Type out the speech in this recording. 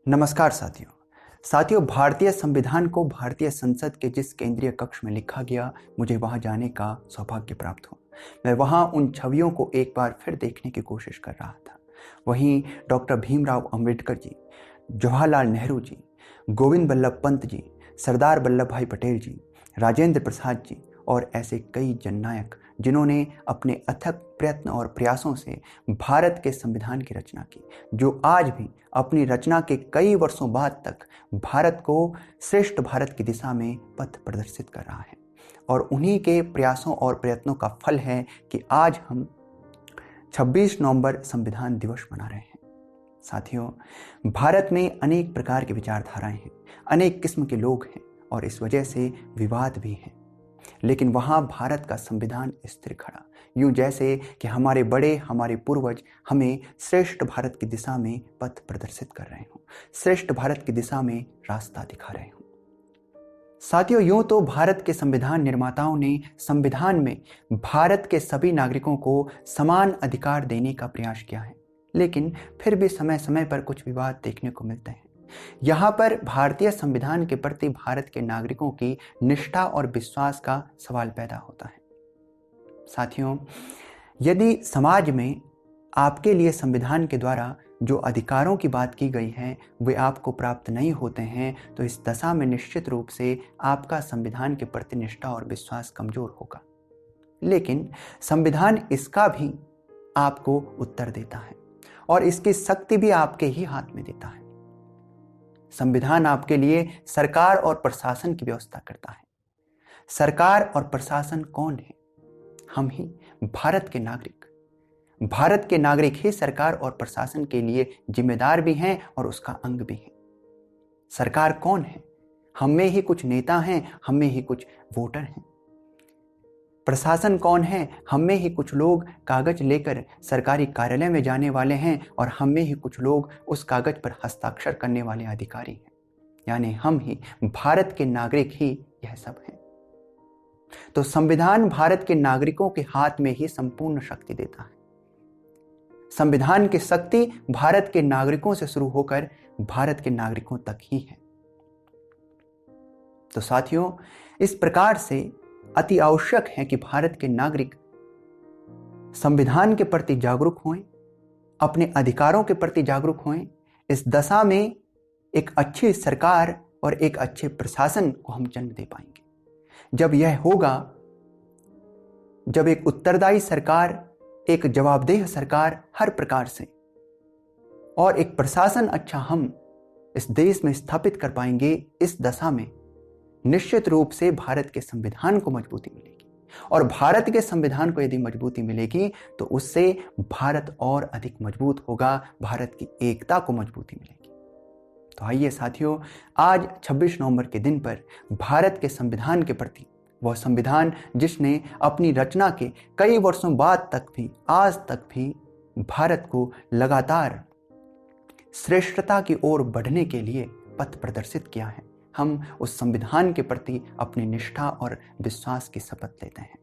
नमस्कार साथियों भारतीय संविधान को भारतीय संसद के जिस केंद्रीय कक्ष में लिखा गया, मुझे वहां जाने का सौभाग्य प्राप्त हुआ। मैं वहां उन छवियों को एक बार फिर देखने की कोशिश कर रहा था। वहीं डॉक्टर भीमराव अंबेडकर जी, जवाहरलाल नेहरू जी, गोविंद बल्लभ पंत जी, सरदार वल्लभ भाई पटेल जी, राजेंद्र प्रसाद जी और ऐसे कई जननायक जिन्होंने अपने अथक प्रयत्न और प्रयासों से भारत के संविधान की रचना की, जो आज भी अपनी रचना के कई वर्षों बाद तक भारत को श्रेष्ठ भारत की दिशा में पथ प्रदर्शित कर रहा है। और उन्हीं के प्रयासों और प्रयत्नों का फल है कि आज हम 26 नवंबर संविधान दिवस मना रहे हैं। साथियों, भारत में अनेक प्रकार की विचारधाराएं हैं, अनेक किस्म के लोग हैं और इस वजह से विवाद भी हैं। लेकिन वहां भारत का संविधान स्थिर खड़ा, यूं जैसे कि हमारे पूर्वज हमें श्रेष्ठ भारत की दिशा में पथ प्रदर्शित कर रहे हों, श्रेष्ठ भारत की दिशा में रास्ता दिखा रहे हों। साथियों, यूं तो भारत के संविधान निर्माताओं ने संविधान में भारत के सभी नागरिकों को समान अधिकार देने का प्रयास किया है, लेकिन फिर भी समय समय पर कुछ विवाद देखने को मिलते हैं। यहाँ पर भारतीय संविधान के प्रति भारत के नागरिकों की निष्ठा और विश्वास का सवाल पैदा होता है। साथियों, यदि समाज में आपके लिए संविधान के द्वारा जो अधिकारों की बात की गई है वे आपको प्राप्त नहीं होते हैं, तो इस दशा में निश्चित रूप से आपका संविधान के प्रति निष्ठा और विश्वास कमजोर होगा। लेकिन संविधान इसका भी आपको उत्तर देता है और इसकी शक्ति भी आपके ही हाथ में देता है। संविधान आपके लिए सरकार और प्रशासन की व्यवस्था करता है। सरकार और प्रशासन कौन है? हम ही, भारत के नागरिक। भारत के नागरिक ही सरकार और प्रशासन के लिए जिम्मेदार भी हैं और उसका अंग भी हैं। सरकार कौन है? हम में ही कुछ नेता हैं, हम में ही कुछ वोटर हैं। प्रशासन कौन है? हम में ही कुछ लोग कागज लेकर सरकारी कार्यालय में जाने वाले हैं और हम में ही कुछ लोग उस कागज पर हस्ताक्षर करने वाले अधिकारी हैं। यानी हम ही, भारत के नागरिक ही यह सब हैं। तो संविधान भारत के नागरिकों के हाथ में ही संपूर्ण शक्ति देता है। संविधान की शक्ति भारत के नागरिकों से शुरू होकर भारत के नागरिकों तक ही है। तो साथियों, इस प्रकार से अति आवश्यक है कि भारत के नागरिक संविधान के प्रति जागरूक हों, अपने अधिकारों के प्रति जागरूक हों। इस दशा में एक अच्छी सरकार और एक अच्छे प्रशासन को हम जन्म दे पाएंगे। जब यह होगा, जब एक उत्तरदायी सरकार, एक जवाबदेह सरकार हर प्रकार से, और एक प्रशासन अच्छा हम इस देश में स्थापित कर पाएंगे, इस दशा में निश्चित रूप से भारत के संविधान को मजबूती मिलेगी। और भारत के संविधान को यदि मजबूती मिलेगी तो उससे भारत और अधिक मजबूत होगा, भारत की एकता को मजबूती मिलेगी। तो आइए साथियों, आज 26 नवंबर के दिन पर भारत के संविधान के प्रति, वह संविधान जिसने अपनी रचना के कई वर्षों बाद तक भी, आज तक भी भारत को लगातार श्रेष्ठता की ओर बढ़ने के लिए पथ प्रदर्शित किया है, हम उस संविधान के प्रति अपनी निष्ठा और विश्वास की शपथ लेते हैं।